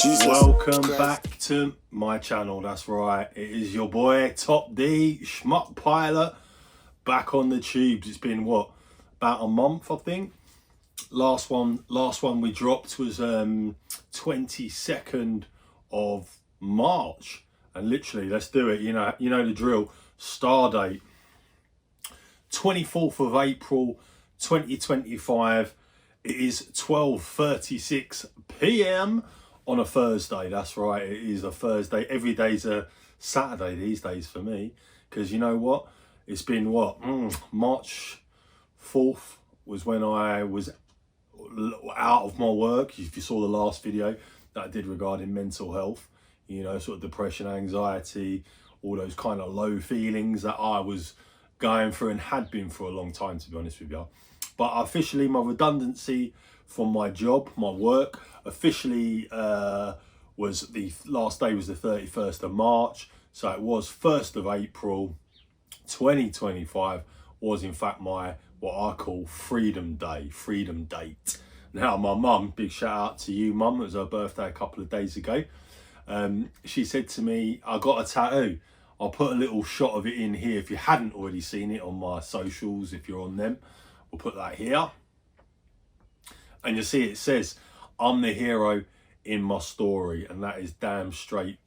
Welcome back to my channel. That's right, it is your boy Top D Schmuck Pilot back on the tubes. It's been what, about a month, I think. Last one we dropped was 22nd of March, and literally, let's do it. You know the drill. Star date 24th of April 2025. It is 12:36 p.m. on a Thursday. That's right, it is a Thursday. Every day's a Saturday these days for me, because you know what, it's been what, March 4th was when I was out of my work. If you saw the last video that I did regarding mental health, you know, sort of depression, anxiety, all those kind of low feelings that I was going through and had been for a long time, to be honest with you. But officially, my redundancy from my job, my work, officially was the last day was the 31st of March. So it was 1st of April 2025 was in fact my, what I call freedom day, freedom date. Now my mum, big shout out to you mum, it was her birthday a couple of days ago. She said to me, I got a tattoo. I'll put a little shot of it in here if you hadn't already seen it on my socials, if you're on them. We'll put that here. And you see it says, I'm the hero in my story, and that is damn straight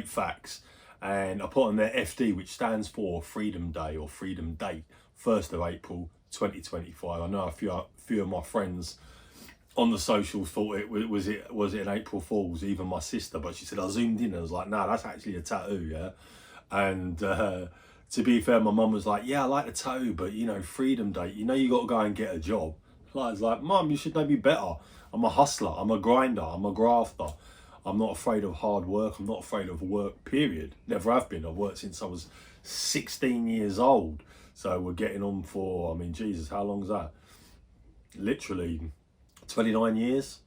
facts. And I put on there FD, which stands for Freedom Day or Freedom Date, 1st of April 2025. I know a few of my friends on the socials thought it was an April Fool's, even my sister, but she said, I zoomed in and I was like, no, that's actually a tattoo, yeah. And to be fair, my mum was like, yeah, I like the tattoo, but you know, Freedom Date, you know, you got to go and get a job. I was like, mum, you should know me better. I'm a hustler, I'm a grinder, I'm a grafter. I'm not afraid of hard work, I'm not afraid of work, period. Never have been. I've worked since I was 16 years old. So we're getting on for, I mean, Jesus, how long's that? Literally 29 years.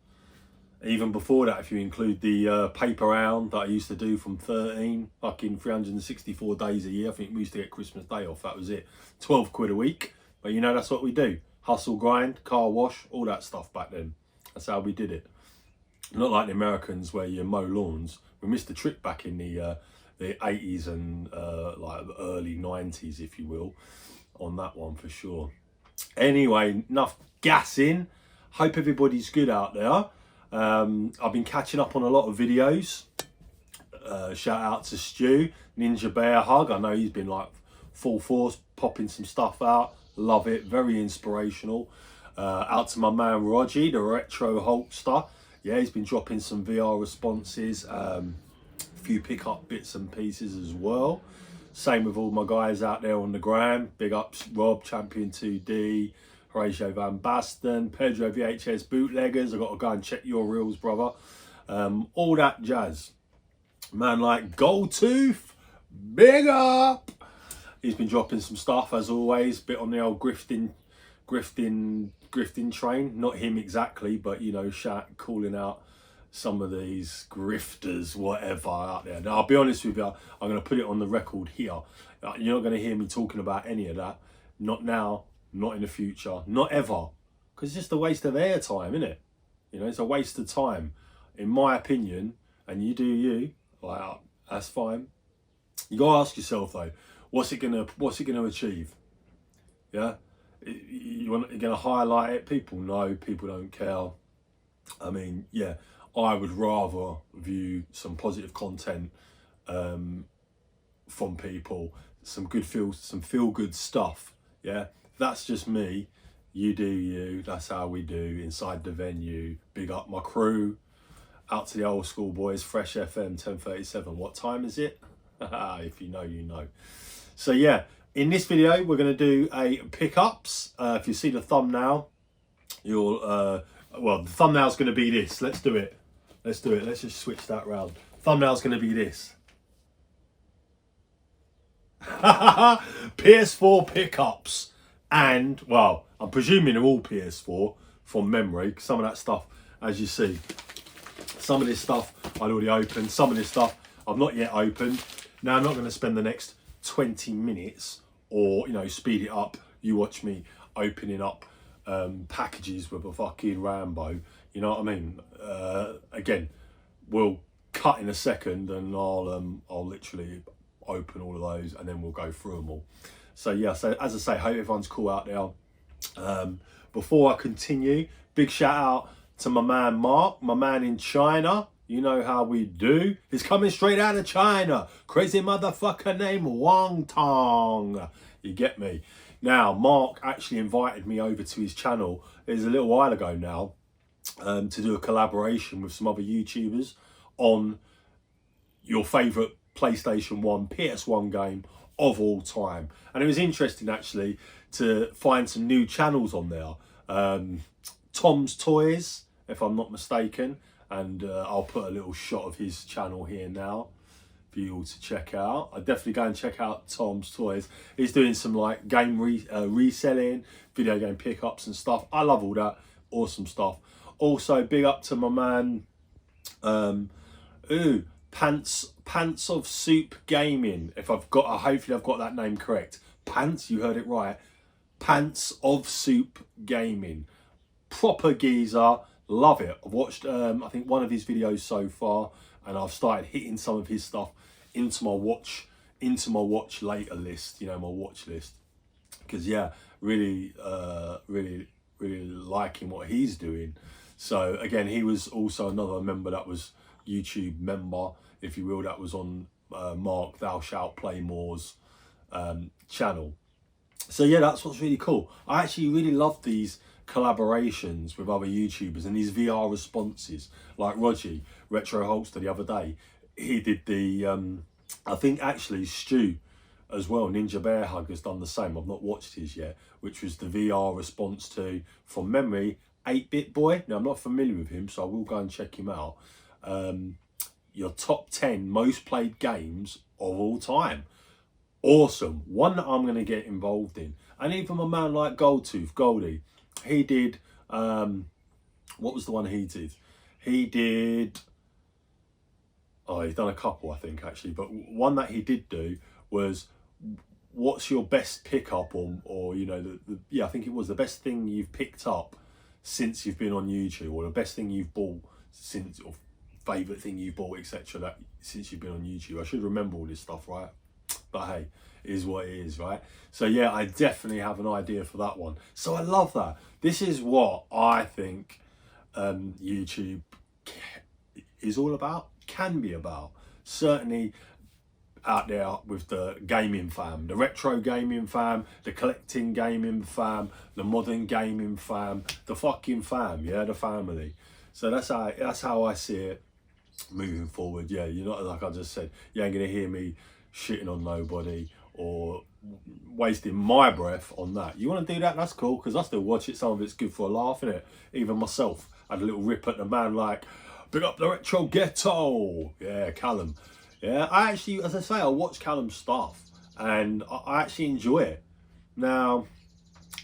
Even before that, if you include the paper round that I used to do from 13, fucking 364 days a year. I think we used to get Christmas Day off, that was it. 12 quid a week. But you know, that's what we do. Hustle, grind, car wash, all that stuff back then. That's how we did it. Not like the Americans where you mow lawns. We missed the trick back in the 80s and like the early 90s, if you will, on that one for sure. Anyway, enough gassing. Hope everybody's good out there. I've been catching up on a lot of videos. Shout out to Stu, Ninja Bear Hug. I know he's been like full force popping some stuff out. Love it, very inspirational. Out to my man Rogie, the retro Hulkster. Yeah, he's been dropping some VR responses, a few pick-up bits and pieces as well. Same with all my guys out there on the gram. Big ups Rob, Champion 2D, Horatio Van Basten, Pedro VHS Bootleggers. I've got to go and check your reels, brother. All that jazz. Man like Goldtooth, big up. He's been dropping some stuff as always, bit on the old grifting train. Not him exactly, but you know, calling out some of these grifters, whatever, out there. Now, I'll be honest with you, I'm going to put it on the record here. You're not going to hear me talking about any of that. Not now, not in the future, not ever. Because it's just a waste of airtime, isn't it? You know, it's a waste of time, in my opinion. And you do you, like, that's fine. You got to ask yourself though, what's it gonna achieve? Yeah, you're gonna highlight it. People know, people don't care. I mean, yeah, I would rather view some positive content from people, some feel good stuff. Yeah, that's just me. You do you. That's how we do inside the venue. Big up my crew. Out to the old school boys. Fresh FM 1037. What time is it? If you know, you know. So yeah, in this video we're going to do a pickups. If you see the thumbnail, you'll well, the thumbnail's going to be this. Let's do it. Let's just switch that round. Thumbnail's going to be this. PS4 pickups. And well, I'm presuming they're all PS4 from memory, because some of that stuff, as you see, some of this stuff I'd already opened, some of this stuff I've not yet opened. Now, I'm not going to spend the next 20 minutes or, you know, speed it up. You watch me opening up packages with a fucking Rambo. You know what I mean? Again, we'll cut in a second, and I'll literally open all of those, and then we'll go through them all. So yeah, so as I say, hope everyone's cool out there. Before I continue, big shout out to my man Mark, my man in China. You know how we do. He's coming straight out of China. Crazy motherfucker named Wang Tong. You get me? Now, Mark actually invited me over to his channel. It was a little while ago now, to do a collaboration with some other YouTubers on your favourite PlayStation 1, PS1 game of all time. And it was interesting actually to find some new channels on there. Tom's Toys, if I'm not mistaken, and I'll put a little shot of his channel here now for you all to check out. I definitely go and check out Tom's Toys. He's doing some like game reselling, video game pickups and stuff. I love all that, awesome stuff. Also, big up to my man, Pants of Soup Gaming. If hopefully I've got that name correct. Pants, you heard it right. Pants of Soup Gaming. Proper geezer, love it. I've watched I think one of his videos so far, and I've started hitting some of his stuff into my watch later list, you know, my watch list. Because yeah, really liking what he's doing. So again, he was also another member that was YouTube member, if you will, that was on Mark Thou Shalt Play More's channel. So yeah, that's what's really cool. I actually really love these collaborations with other YouTubers and these VR responses, like Roger Retro Holster the other day. He did the I think actually Stu as well, Ninja Bear Hug, has done the same. I've not watched his yet, which was the VR response to, from memory, 8-Bit Boy. Now I'm not familiar with him, so I will go and check him out. Your top 10 most played games of all time. Awesome. One that I'm going to get involved in. And even a man like Goldie, he did, what was the one he did? He did, oh, he's done a couple, I think, actually. But one that he did do was, what's your best pickup, or you know, yeah, I think it was the best thing you've picked up since you've been on YouTube, or the best thing you've bought since, or favourite thing you bought, etc., that since you've been on YouTube. I should remember all this stuff, right? But hey, it is what it is, right? So yeah, I definitely have an idea for that one. So I love that. This is what I think YouTube is all about, can be about. Certainly out there with the gaming fam, the retro gaming fam, the collecting gaming fam, the modern gaming fam, the fucking fam, yeah, the family. So that's how I see it moving forward. Yeah, you're not, like I just said, you ain't gonna hear me shitting on nobody or wasting my breath on that. You want to do that, that's cool, because I still watch it. Some of it's good for a laugh, innit? Even myself had a little rip at the man, like, big up the retro ghetto. Yeah, Callum. Yeah, I actually, as I say, I watch Callum's stuff and I actually enjoy it. Now,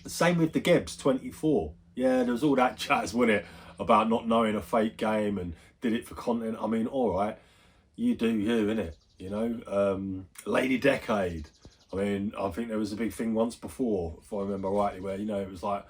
same with the Gebs 24. Yeah, there was all that jazz, wasn't it, about not knowing a fake game and did it for content. I mean, all right, you do you, innit? You know, Lady Decade. I mean, I think there was a big thing once before, if I remember rightly, where, you know, it was like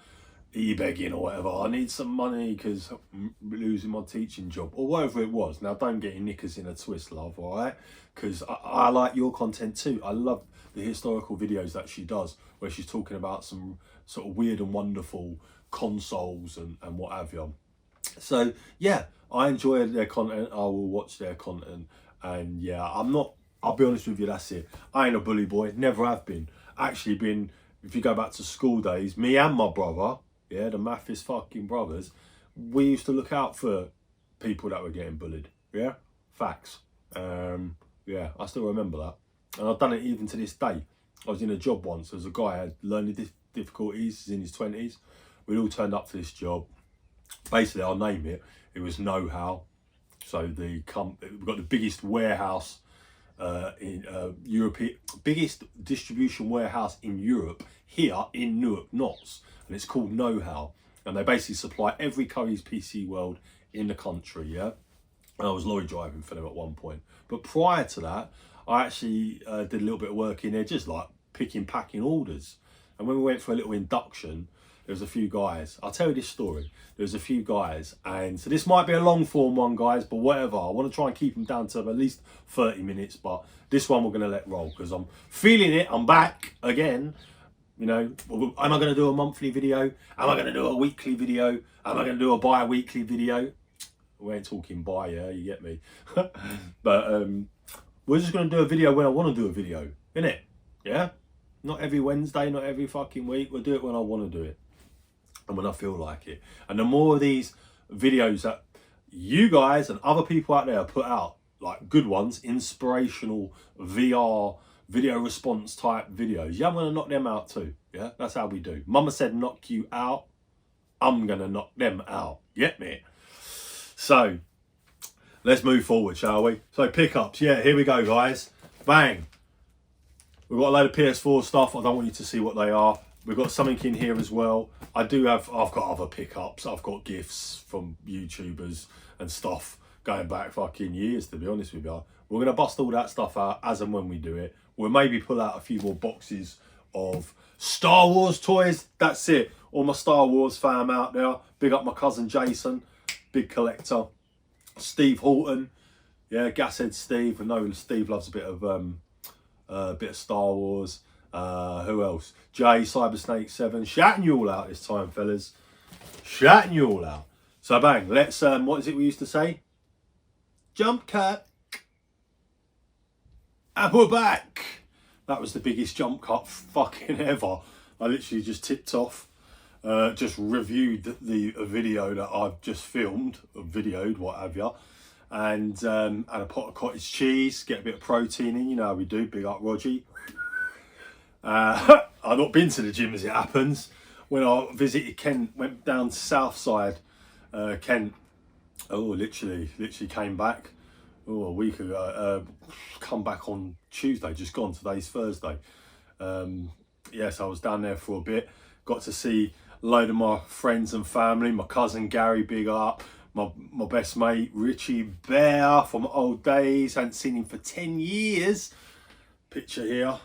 e-begging or whatever. I need some money because I'm losing my teaching job, or whatever it was. Now, don't get your knickers in a twist, love, all right? Because I like your content too. I love the historical videos that she does, where she's talking about some sort of weird and wonderful consoles and what have you. So yeah, I enjoy their content. I will watch their content. And yeah, I'll be honest with you, that's it. I ain't a bully boy, never have been. Actually been, if you go back to school days, me and my brother, yeah, the Mathis fucking brothers, we used to look out for people that were getting bullied. Yeah, facts. Yeah, I still remember that. And I've done it even to this day. I was in a job once, there was a guy who had learning difficulties, he's in his 20s. We all turned up for this job. Basically, I'll name it, it was Know How. So we've got the biggest warehouse in Europe, biggest distribution warehouse in Europe here in Newark, Notts, and it's called Know How. And they basically supply every Curry's PC World in the country, yeah. And I was lorry driving for them at one point. But prior to that, I actually did a little bit of work in there, just like packing orders. And when we went for a little induction, there's a few guys. I'll tell you this story. There's a few guys, and so this might be a long form one, guys, but whatever. I want to try and keep them down to at least 30 minutes, but this one we're going to let roll because I'm feeling it. I'm back again. You know, am I going to do a monthly video? Am I going to do a weekly video? Am I going to do a bi-weekly video? We ain't talking bi, yeah, you get me. But we're just going to do a video when I want to do a video, innit? Yeah? Not every Wednesday, not every fucking week. We'll do it when I want to do it and when I feel like it. And the more of these videos that you guys and other people out there put out, like good ones, inspirational VR video response type videos, yeah, I'm going to knock them out too. Yeah, that's how we do. Mama said knock you out. I'm going to knock them out. Get me? So, let's move forward, shall we? So, pickups. Yeah, here we go, guys. Bang. We've got a load of PS4 stuff. I don't want you to see what they are. We've got something in here as well. I've got other pickups. I've got gifts from YouTubers and stuff going back fucking years, to be honest with you. We're going to bust all that stuff out as and when we do it. We'll maybe pull out a few more boxes of Star Wars toys. That's it. All my Star Wars fam out there. Big up my cousin Jason, big collector. Steve Horton, yeah, Gashead Steve. I know Steve loves a bit of Star Wars. Who else? Jay, Cybersnake 7. Shouting you all out this time, fellas. Shouting you all out. So bang, let's what is it we used to say? Jump cut. And we're back. That was the biggest jump cut fucking ever. I literally just tipped off. Just reviewed the video that I've just filmed, or videoed, what have you. And had a pot of cottage cheese, get a bit of protein in, you know how we do, big up Rogie. I've not been to the gym as it happens. When I visited Kent, went down to Southside, Kent, literally came back, a week ago, come back on Tuesday, just gone, today's Thursday. Yes, I was down there for a bit, got to see a load of my friends and family, my cousin Gary, big up, my best mate Richie Bear from old days, hadn't seen him for 10 years, picture here.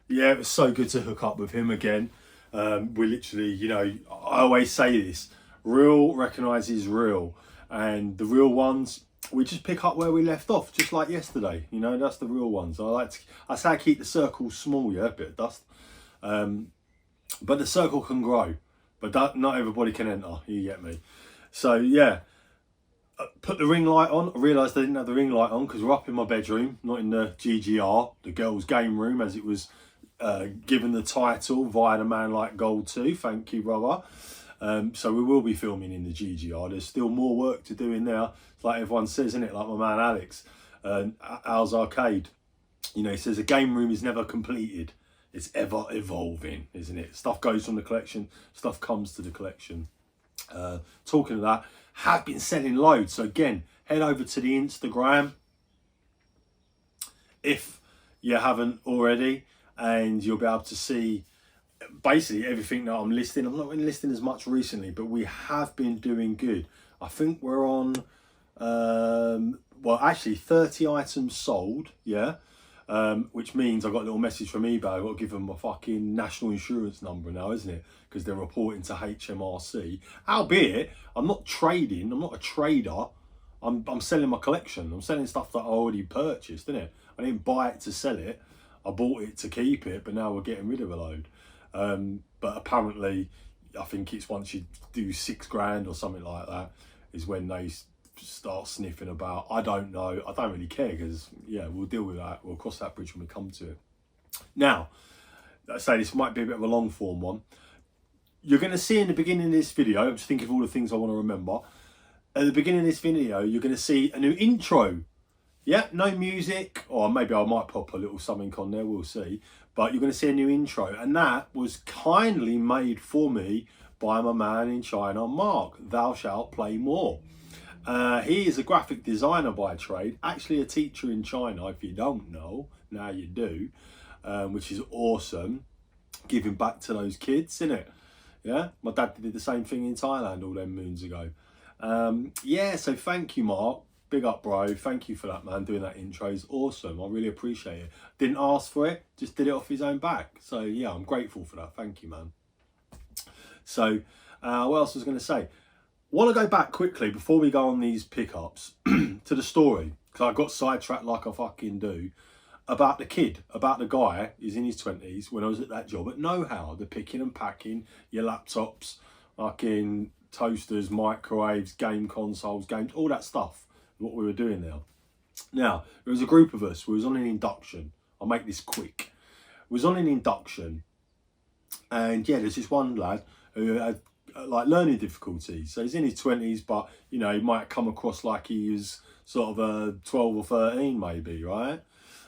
Yeah, it was so good to hook up with him again. We literally, you know, I always say this, real recognises real, and the real ones, we just pick up where we left off, just like yesterday. You know, that's the real ones. I say I keep the circle small, yeah, a bit of dust. But the circle can grow, but not everybody can enter, you get me. So yeah, put the ring light on. I realised I didn't have the ring light on because we're up in my bedroom, not in the GGR, the girls' game room, as it was given the title via the Man Like Gold 2. Thank you, brother. So we will be filming in the GGR. There's still more work to do in there. It's like everyone says, isn't it? Like my man Alex, Al's Arcade. You know, he says a game room is never completed. It's ever evolving, isn't it? Stuff goes from the collection, stuff comes to the collection. Talking of that, have been selling loads. So again, head over to the Instagram if you haven't already, and you'll be able to see basically everything that I'm listing. I'm not been listing as much recently, but we have been doing good. I think we're on, well, actually 30 items sold, yeah. Which means I got a little message from eBay. I've got to give them my fucking national insurance number now, isn't it? Because they're reporting to HMRC. Albeit, I'm not trading. I'm not a trader. I'm selling my collection. I'm selling stuff that I already purchased, isn't it? I didn't buy it to sell it. I bought it to keep it, but now we're getting rid of a load. But apparently, I think it's once you do $6,000 or something like that, is when they start sniffing about. I don't know. I don't really care because, yeah, we'll deal with that. We'll cross that bridge when we come to it. Now, let's say this might be a bit of a long form one. You're going to see in the beginning of this video, I'm just thinking of all the things I want to remember. At the beginning of this video, you're going to see a new intro. Yeah, no music, or maybe I might pop a little something on there, we'll see. But you're going to see a new intro, and that was kindly made for me by my man in China, Mark. Thou shalt play more. He is a graphic designer by trade, actually a teacher in China, if you don't know, now you do, which is awesome. Giving back to those kids, innit? Yeah, my dad did the same thing in Thailand all them moons ago. Yeah, so thank you, Mark. Big up, bro. Thank you for that, man. Doing that intro is awesome. I really appreciate it. Didn't ask for it, just did it off his own back. So yeah, I'm grateful for that. Thank you, man. So what else was I going to say? Want to go back quickly before we go on these pickups to the story, because I got sidetracked like I fucking do, about the kid, about the guy. He's in his 20s when I was at that job at Know How, the picking and packing your laptops, fucking toasters, microwaves, game consoles, games, all that stuff, what we were doing there. Now, there was a group of us. We was on an induction. I'll make this quick. We was on an induction, and yeah, there's this one lad who had like learning difficulties. So he's in his 20s, but you know, he might come across like he was sort of a 12 or 13 maybe, right?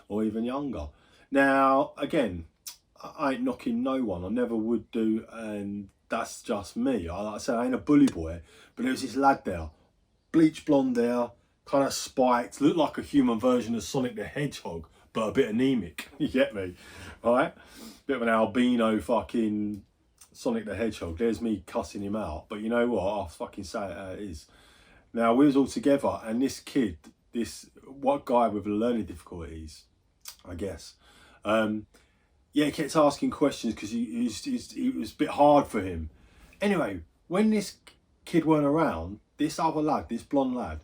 Or even younger. Now, again, I ain't knocking no one. I never would do, and that's just me. Like I said, I ain't a bully boy, but there was this lad there, bleach blonde hair, kind of spiked, looked like a human version of Sonic the Hedgehog, but a bit anemic. You get me? Right? Bit of an albino fucking Sonic the Hedgehog. There's me cussing him out. But you know what? I'll fucking say it how it is. Now, we was all together, and this kid, what guy with learning difficulties, I guess, yeah, he kept asking questions because it was a bit hard for him. Anyway, when this kid weren't around, this other lad, this blonde lad,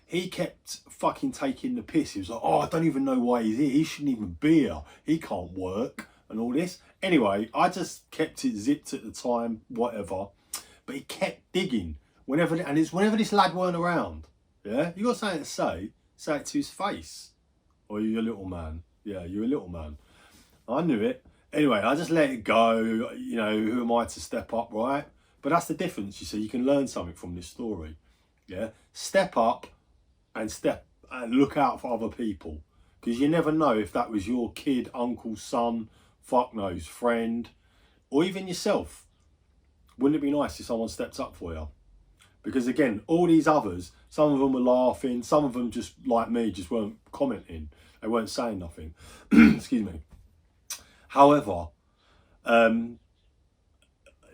he kept fucking taking the piss. He was like, oh, I don't even know why he's here. He shouldn't even be here. He can't work and all this. Anyway, I just kept it zipped at the time, whatever. But he kept digging whenever this lad weren't around. Yeah, you got something to say it to his face. Or you're a little man. Yeah, you're a little man. I knew it. Anyway, I just let it go. You know, who am I to step up, right? But that's the difference, you see. You can learn something from this story. Yeah, step up and look out for other people, because you never know if that was your kid, uncle, son, fuck knows, friend, or even yourself. Wouldn't it be nice if someone stepped up for you? Because again, all these others, some of them were laughing, some of them just like me, just weren't commenting, they weren't saying nothing. Excuse me. However,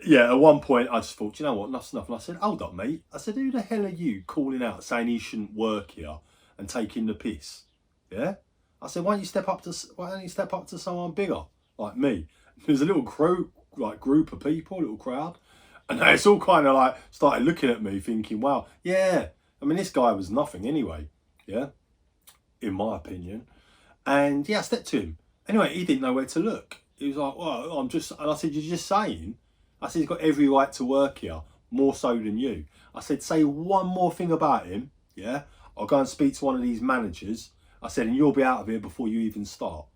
yeah, at one point I just thought, you know what, enough's enough. And I said, hold up, mate. I said, who the hell are you calling out saying he shouldn't work here and taking the piss? Yeah? I said, why don't you step up to someone bigger, like me? There's a little group of people, little crowd. And it's all kind of like started looking at me thinking, wow, yeah. I mean, this guy was nothing anyway, yeah, in my opinion. And yeah, I stepped to him. Anyway, he didn't know where to look. He was like, well, and I said, you're just saying? I said, he's got every right to work here, more so than you. I said, say one more thing about him, yeah? I'll go and speak to one of these managers. I said, and you'll be out of here before you even start.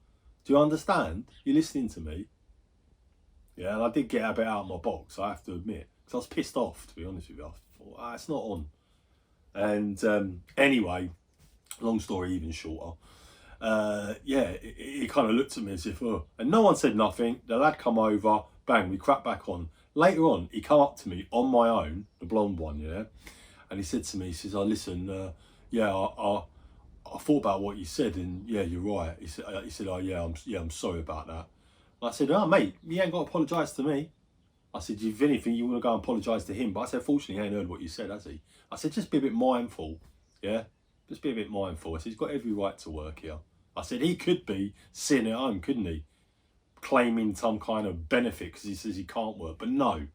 Do you understand? You're listening to me? Yeah, and I did get a bit out of my box, I have to admit. Because I was pissed off, to be honest with you. I thought, it's not on. And anyway, long story even shorter. Yeah, he kind of looked at me as if, oh. And no one said nothing. The lad come over, bang, we cracked back on. Later on, he come up to me on my own, the blonde one, yeah? And he said to me, he says, oh, listen, yeah, I thought about what you said, and yeah, you're right. He said, oh, yeah, I'm sorry about that. And I said, oh, mate, you ain't got to apologise to me. I said, if anything, you want to go and apologise to him. But I said, fortunately, he ain't heard what you said, has he? I said, just be a bit mindful, yeah? Just be a bit mindful. I said, he's got every right to work here. I said, he could be sitting at home, couldn't he? Claiming some kind of benefit because he says he can't work. But no,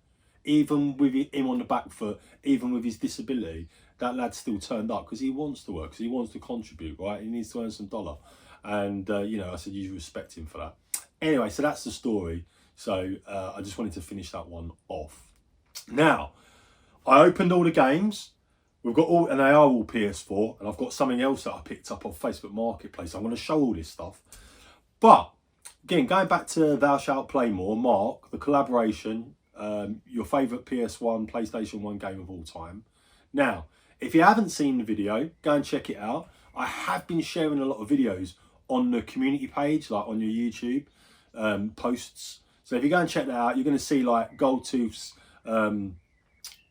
even with him on the back foot, even with his disability, that lad still turned up because he wants to work, because he wants to contribute, right? He needs to earn some dollar. And, you know, I said, you respect him for that. Anyway, so that's the story. So I just wanted to finish that one off. Now, I opened all the games. We've got all, and they are all PS4. And I've got something else that I picked up on Facebook Marketplace. I'm going to show all this stuff. But, again, going back to Thou Shalt Play More, Mark, the collaboration, your favourite PS1, PlayStation 1 game of all time. Now, if you haven't seen the video, go and check it out. I have been sharing a lot of videos on the community page, like on your YouTube posts. So if you go and check that out, you're going to see like Goldtooth's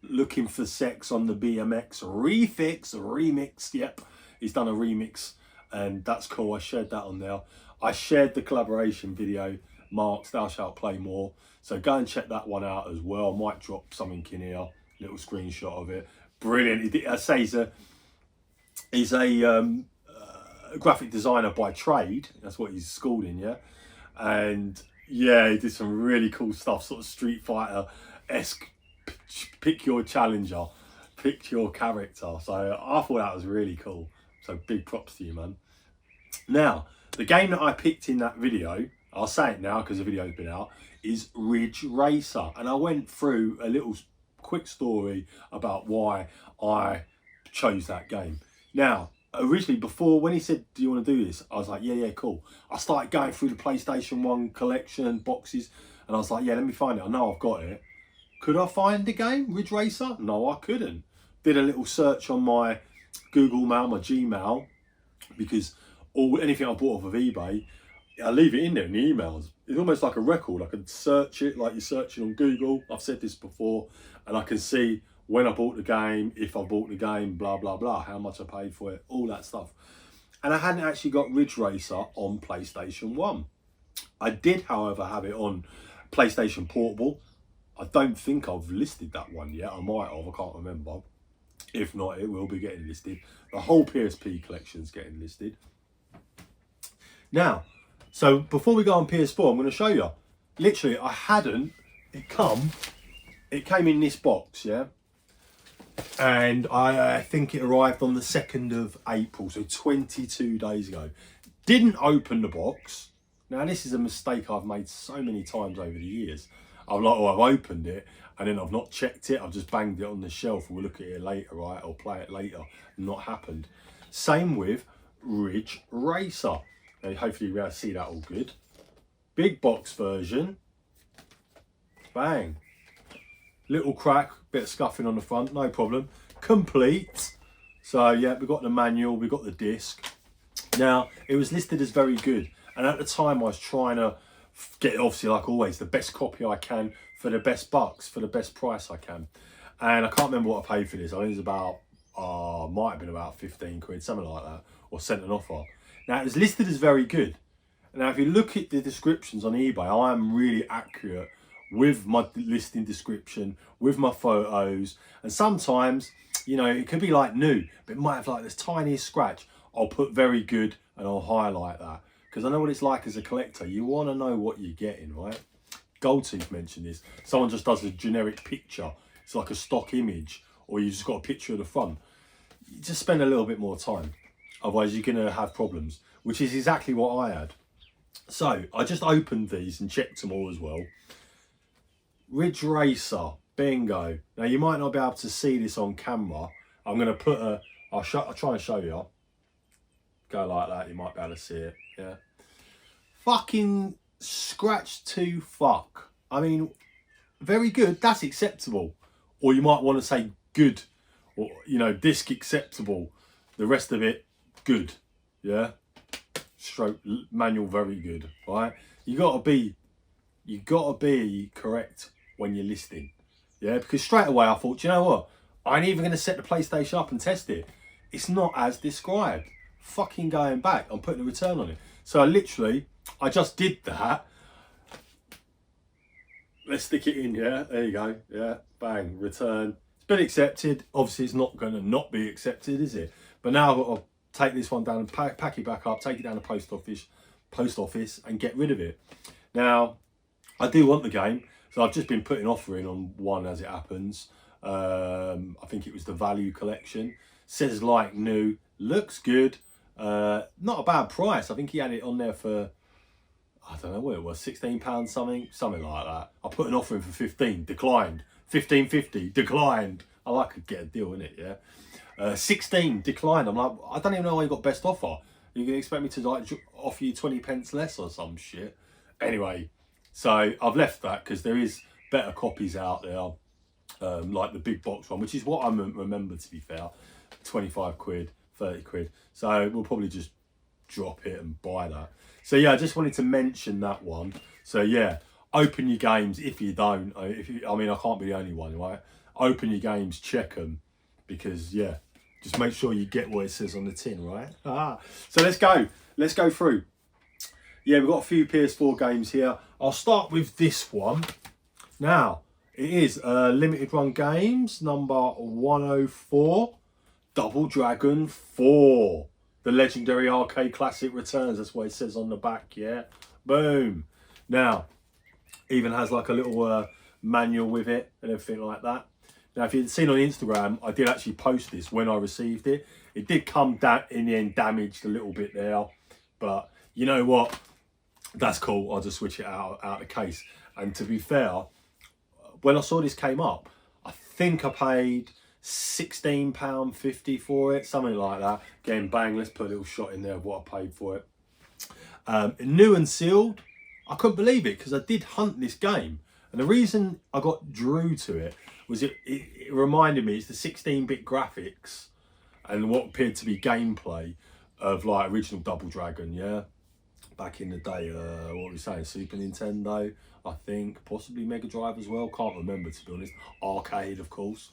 looking for sex on the BMX remix. Yep, he's done a remix, and that's cool. I shared that on there. I shared the collaboration video, Mark's Thou Shalt Play More. So go and check that one out as well. I might drop something in here, little screenshot of it. Brilliant. I say he's a graphic designer by trade. That's what he's schooled in, yeah. And yeah, he did some really cool stuff, sort of Street Fighter-esque pick your challenger, pick your character. So I thought that was really cool. So big props to you, man. Now, the game that I picked in that video, I'll say it now because the video's been out, is Ridge Racer. And I went through a little quick story about why I chose that game. Now, originally, before, when he said, do you want to do this? I was like, yeah, cool. I started going through the PlayStation 1 collection boxes, and I was like, yeah, let me find it. I know I've got it. Could I find the game, Ridge Racer? No, I couldn't. Did a little search on my Google Mail, my Gmail, because anything I bought off of eBay, I leave it in there in the emails. It's almost like a record. I can search it like you're searching on Google. I've said this before, and I can see when I bought the game, if I bought the game, blah, blah, blah, how much I paid for it, all that stuff. And I hadn't actually got Ridge Racer on PlayStation 1. I did, however, have it on PlayStation Portable. I don't think I've listed that one yet. I might have, I can't remember. If not, it will be getting listed. The whole PSP collection's getting listed. Now, so before we go on PS4, I'm going to show you. Literally, I hadn't, it came in this box, yeah? And I think it arrived on the 2nd of April, so 22 days ago. Didn't open the box. Now, this is a mistake I've made so many times over the years. I'm like, oh, I've opened it, and then I've not checked it. I've just banged it on the shelf. We'll look at it later, right? Or play it later. Not happened. Same with Ridge Racer. Now, hopefully you'll be able to see that all good. Big box version. Bang. Little crack, bit of scuffing on the front, no problem. Complete. So yeah, we've got the manual, we've got the disc. Now, it was listed as very good. And at the time I was trying to get, obviously like always, the best copy I can for the best bucks, for the best price I can. And I can't remember what I paid for this. I think it was about, might have been about 15 quid, something like that, or sent an offer. Now, it was listed as very good. Now, if you look at the descriptions on eBay, I am really accurate with my listing description, with my photos. And sometimes, you know, it could be like new, but it might have like this tiniest scratch. I'll put very good and I'll highlight that. Because I know what it's like as a collector. You want to know what you're getting, right? Goldtooth mentioned this. Someone just does a generic picture. It's like a stock image, or you just got a picture of the front. You just spend a little bit more time. Otherwise, you're going to have problems, which is exactly what I had. So I just opened these and checked them all as well. Ridge Racer, bingo. Now, you might not be able to see this on camera. I'm going to put a, I'll try and show you. Go like that, you might be able to see it, yeah. Fucking scratch to fuck. I mean, very good, that's acceptable. Or you might want to say good, or, you know, disc acceptable. The rest of it, good, yeah. Stroke manual, very good, right? You gotta be correct when you're listing, yeah. Because straight away I thought, you know what? I ain't even gonna set the PlayStation up and test it. It's not as described. Fucking going back, I'm putting a return on it. So I just did that. Let's stick it in here. There you go. Yeah, bang, return. It's been accepted. Obviously, it's not going to not be accepted, is it? But now I've got to take this one down and pack it back up, take it down to post office, and get rid of it. Now, I do want the game, so I've just been putting offer in on one as it happens. I think it was the value collection. Says like new, looks good. Not a bad price. I think he had it on there for, I don't know what it was, £16 something like that. I put an offer in for 15, declined. 15.50, declined. I like to get a deal in it, yeah. 16, declined. I'm like, I don't even know why you got best offer. You're gonna expect me to like offer you 20 pence less or some shit. Anyway, so I've left that because there is better copies out there, like the big box one, which is what I remember, to be fair. 25 quid. 30 quid. So we'll probably just drop it and buy that. So yeah, I just wanted to mention that one. So yeah, open your games if you don't. I mean, I can't be the only one, right? Open your games, check them, because yeah, just make sure you get what it says on the tin, right? So let's go through. Yeah, we've got a few PS4 games here. I'll start with this one. Now, it is Limited Run Games, number 104. Double Dragon 4. The legendary arcade classic returns. That's what it says on the back, yeah? Boom. Now, even has like a little manual with it and everything like that. Now, if you'd seen on Instagram, I did actually post this when I received it. It did come in the end damaged a little bit there, but you know what? That's cool. I'll just switch it out the case. And to be fair, when I saw this came up, I think I paid £16.50 for it, something like that. Again, bang, let's put a little shot in there of what I paid for it. New and sealed. I couldn't believe it because I did hunt this game. And the reason I got drew to it was it reminded me, it's the 16-bit graphics and what appeared to be gameplay of like original Double Dragon, yeah? Back in the day, what were we saying? Super Nintendo, I think, possibly Mega Drive as well. Can't remember, to be honest. Arcade, of course.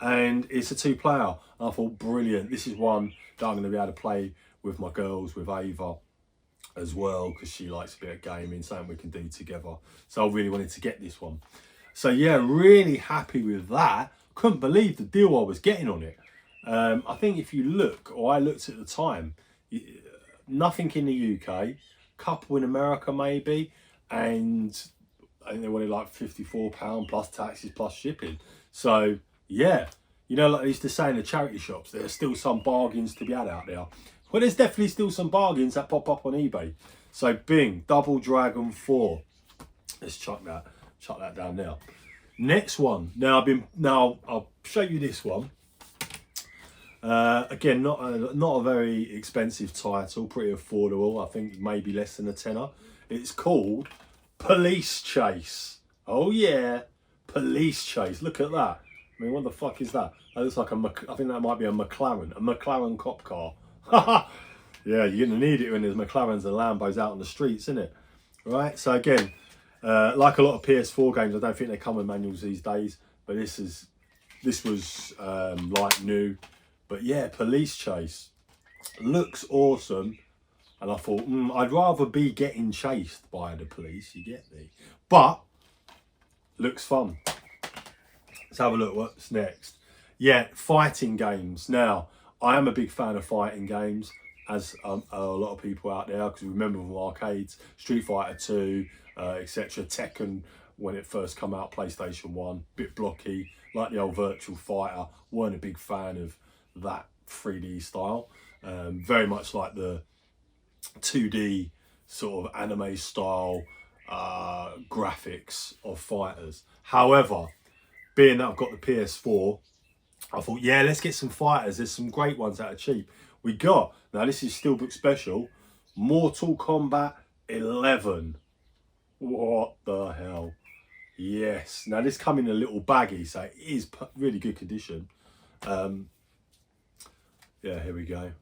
And it's a 2-player. And I thought, brilliant. This is one that I'm going to be able to play with my girls, with Ava as well, because she likes a bit of gaming, something we can do together. So I really wanted to get this one. So yeah, really happy with that. Couldn't believe the deal I was getting on it. I think if you look, or I looked at the time, nothing in the UK, couple in America maybe, and I think they wanted like £54 plus taxes plus shipping. So yeah, you know, like I used to say in the charity shops, there's still some bargains to be had out there. Well, there's definitely still some bargains that pop up on eBay. So bing, Double Dragon 4. Let's chuck that down now. Next one. Now I'll show you this one. Again, not a very expensive title, pretty affordable. I think maybe less than a tenner. It's called Police Chase. Oh yeah, Police Chase. Look at that. I mean, what the fuck is that? That looks like I think that might be a McLaren cop car. Yeah, you're gonna need it when there's McLarens and Lambos out on the streets, isn't it? Right. So again, like a lot of PS4 games, I don't think they come with manuals these days. But this was like new. But yeah, Police Chase looks awesome, and I thought I'd rather be getting chased by the police. You get me? But looks fun. Let's have a look. What's next? Yeah, fighting games. Now, I am a big fan of fighting games, as a lot of people out there, because remember from arcades, Street Fighter 2, etc. Tekken, when it first come out, PlayStation 1, bit blocky, like the old Virtual Fighter. Weren't a big fan of that 3D style. Very much like the 2D sort of anime style graphics of fighters. However, being that I've got the PS4, I thought, yeah, let's get some fighters. There's some great ones that are cheap. We got, now this is Steelbook Special, Mortal Kombat 11. What the hell? Yes. Now this come in a little baggie, so it is really good condition. Yeah, here we go.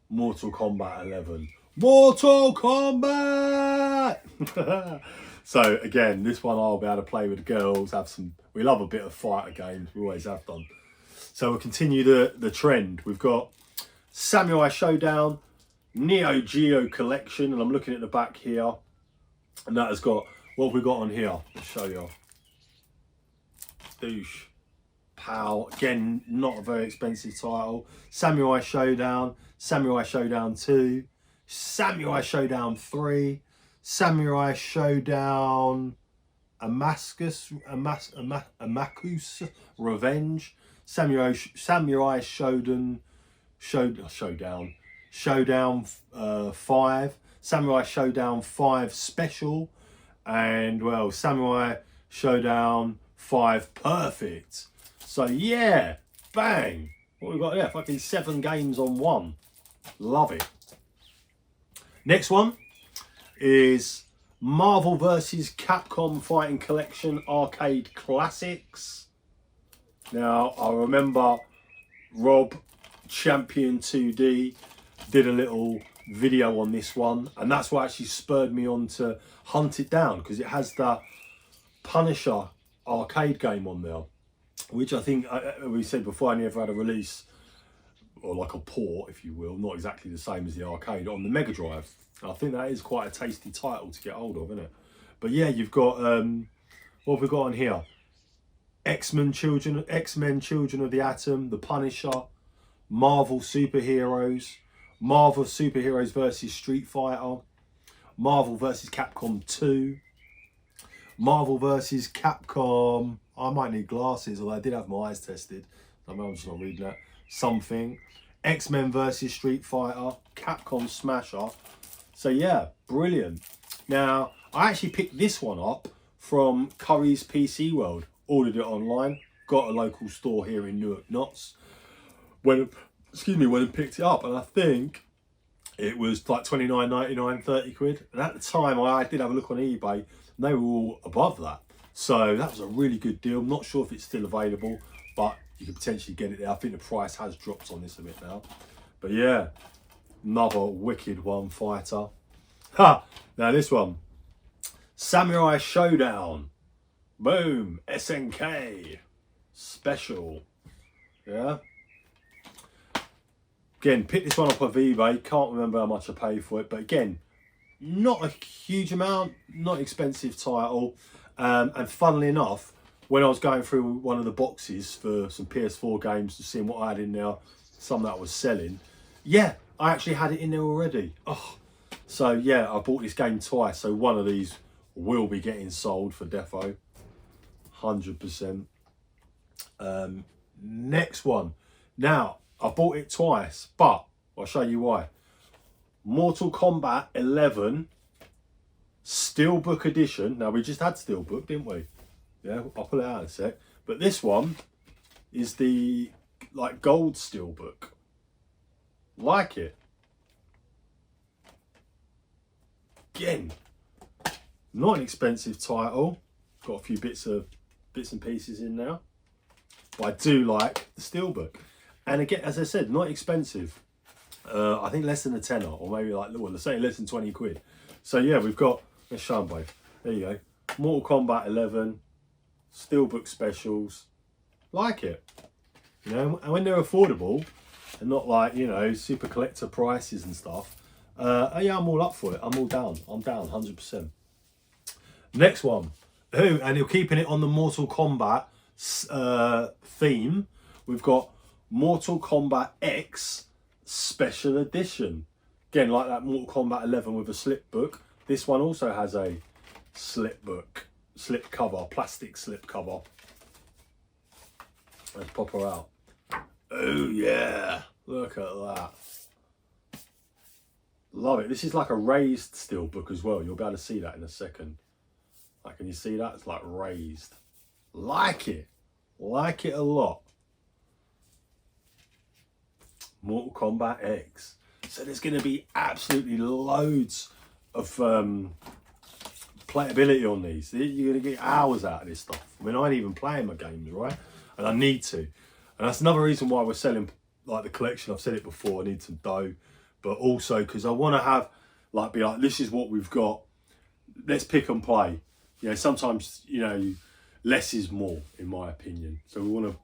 Mortal Kombat 11. Mortal Kombat! So again, this one I'll be able to play with the girls, we love a bit of fighter games, we always have done. So we'll continue the trend. We've got Samurai Showdown, Neo Geo Collection, and I'm looking at the back here, and that has got, what have we got on here? Let's show you. Douche. Pow. Again, not a very expensive title. Samurai Showdown, Samurai Showdown 2, Samurai Showdown 3, Samurai Showdown Amakus Revenge, Samurai Showdown 5, Samurai Showdown 5 Special, and well, Samurai Showdown 5 Perfect. So yeah, bang. What we got there? Fucking 7 games on one. Love it. Next one is Marvel vs. Capcom Fighting Collection Arcade Classics. Now, I remember Rob, Champion 2D, did a little video on this one, and that's what actually spurred me on to hunt it down, because it has that Punisher arcade game on there, which I think, we said before, I never had a release, or like a port, if you will, not exactly the same as the arcade, on the Mega Drive. I think that is quite a tasty title to get hold of, isn't it? But yeah, you've got, what have we got on here? X-Men Children of the Atom, The Punisher, Marvel Superheroes, Marvel Superheroes versus Street Fighter, Marvel versus Capcom 2, Marvel versus Capcom, I might need glasses, although I did have my eyes tested. I'm just not reading that. Something. X-Men versus Street Fighter. Capcom Smasher. So yeah, brilliant. Now, I actually picked this one up from Curry's PC World. Ordered it online. Got a local store here in Newark, Notts. When I picked it up, and I think it was like £29.99, 30 quid. And at the time, I did have a look on eBay, and they were all above that. So that was a really good deal. I'm not sure if it's still available, but you could potentially get it there. I think the price has dropped on this a bit now. But yeah, another wicked one, fighter. Ha! Now this one, Samurai Showdown. Boom, SNK special. Yeah. Again, pick this one up off eBay. Can't remember how much I paid for it, but again, not a huge amount, not expensive title. And funnily enough, when I was going through one of the boxes for some PS4 games to see what I had in there, some that I was selling, yeah, I actually had it in there already. Oh, so yeah, I bought this game twice. So one of these will be getting sold for defo, 100%. Next one. Now, I bought it twice, but I'll show you why. Mortal Kombat 11 Steelbook Edition. Now, we just had Steelbook, didn't we? Yeah, I'll pull it out in a sec. But this one is the like gold Steelbook. Like it. Again, not an expensive title. Got a few bits and pieces in now. But I do like the Steelbook. And again, as I said, not expensive. I think less than a tenner, or maybe like, well, let's say less than 20 quid. So yeah, we've got, let's show them both. There you go. Mortal Kombat 11, Steelbook specials. Like it. You know, and when they're affordable, and not like, you know, super collector prices and stuff. Yeah, I'm all up for it. I'm all down. I'm down, 100%. Next one. And you're keeping it on the Mortal Kombat theme. We've got Mortal Kombat X Special Edition. Again, like that Mortal Kombat 11 with a slip book. This one also has a slip cover, plastic slip cover. Let's pop her out. Oh yeah, look at that. Love it. This is like a raised steel book as well. You'll be able to see that in a second. Like, can you see that? It's like raised. Like it. Like it a lot. Mortal Kombat X. So there's going to be absolutely loads of playability on these. You're going to get hours out of this stuff. I mean, I ain't even playing my games, right? And I need to. And that's another reason why we're selling like the collection. I've said it before, I need some dough. But also because I want to have, like, be like, this is what we've got. Let's pick and play. You know, sometimes, you know, less is more, in my opinion. So we want to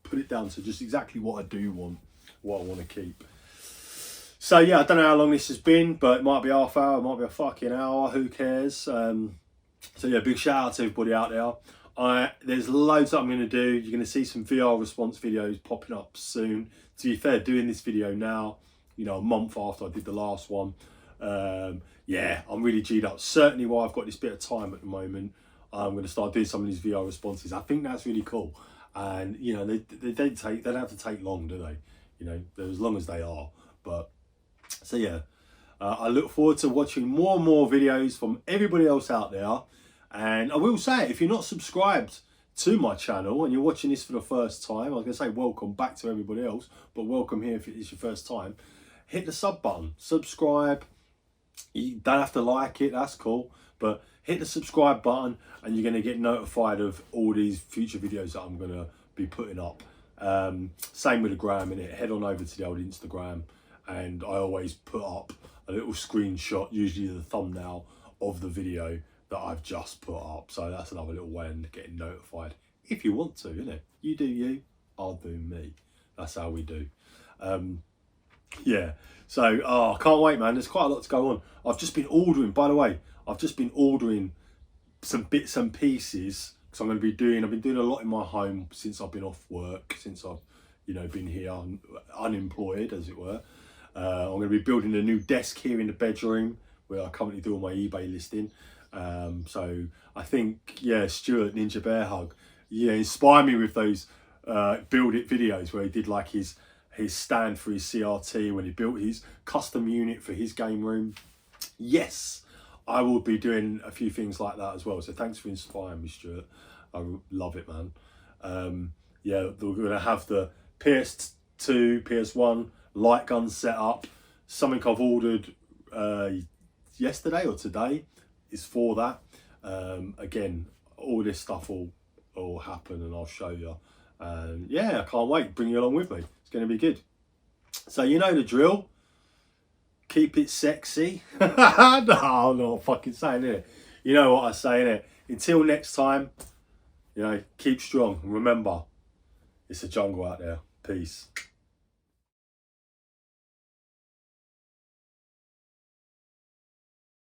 put it down to just exactly what I do want, what I want to keep. So yeah, I don't know how long this has been, but it might be half hour, it might be a fucking hour, who cares? So yeah, big shout out to everybody out there. There's loads that I'm going to do. You're going to see some VR response videos popping up soon. To be fair, doing this video now, you know, a month after I did the last one. Yeah, I'm really G'd up. Certainly while I've got this bit of time at the moment, I'm going to start doing some of these VR responses. I think that's really cool. And, you know, they don't have to take long, do they? You know, they're as long as they are. But, so yeah, I look forward to watching more and more videos from everybody else out there. And I will say, if you're not subscribed to my channel and you're watching this for the first time, I was going to say welcome back to everybody else, but welcome here if it's your first time. Hit the sub button, subscribe. You don't have to like it, that's cool, but hit the subscribe button and you're going to get notified of all these future videos that I'm going to be putting up. Same with the gram, innit? Head on over to the old Instagram, and I always put up a little screenshot, usually the thumbnail of the video that I've just put up. So that's another little way of getting notified if you want to, innit? You do you, I'll do me. That's how we do. Yeah, so I can't wait, man. There's quite a lot to go on. I've just been ordering, by the way, I've just been ordering some bits and pieces, because I've been doing a lot in my home since I've been off work, since I've, you know, been here unemployed, as it were. I'm going to be building a new desk here in the bedroom where I currently do all my eBay listing. So I think, yeah, Stuart, Ninja Bear Hug, inspire me with those build it videos where he did like his stand for his CRT, when he built his custom unit for his game room. Yes, I will be doing a few things like that as well. So thanks for inspiring me, Stuart. I love it, man. Yeah, we're going to have the PS2, PS1 light gun set up. Something I've ordered yesterday or today is for that. Again, all this stuff will happen and I'll show you. And yeah, I can't wait. Bring you along with me. It's going to be good. So you know the drill. Keep it sexy. No, I'm not fucking saying it. You know what I say, innit? Until next time, keep strong. And remember, it's a jungle out there. Peace.